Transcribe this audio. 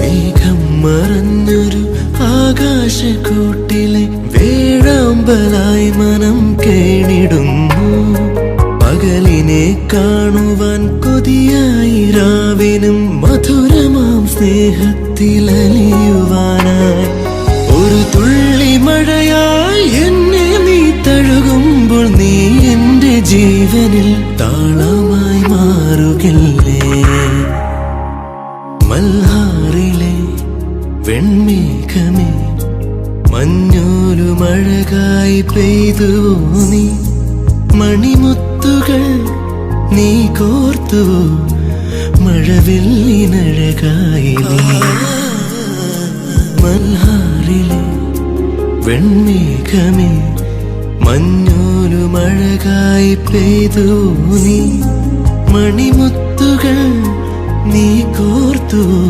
മേഘം മറഞ്ഞൊരു ആകാശക്കൂട്ടിലെ വേഴാമ്പലായി മനം കേണിടുന്നു. പകലിനെ കാണുവാൻ കൊതിയായി രാവിനും മധുരമാം സ്നേഹത്തിലലിയുവാനായി ഒരു തുള്ളി മഴയായി എന്നെ നീ തഴുകുമ്പോൾ നീ എന്റെ ജീവനിൽ താളമായി മാറുകില്ലേ? മൽഹാറിലെ വെൺമേഘമേ മഞ്ഞോലു മഴകായി പെയ്തുവോ നീ? മണിമുത്തുകൾ നീ കോർത്തുവോ മഴവില്ലിനഴകായി നീ? മൽഹാറിലെ വെൺമേഘമേ മഞ്ഞോലു മഴകായി പെയ്തുവോ നീ? മണിമുത്തുകൾ നീ കോർത്തുവോ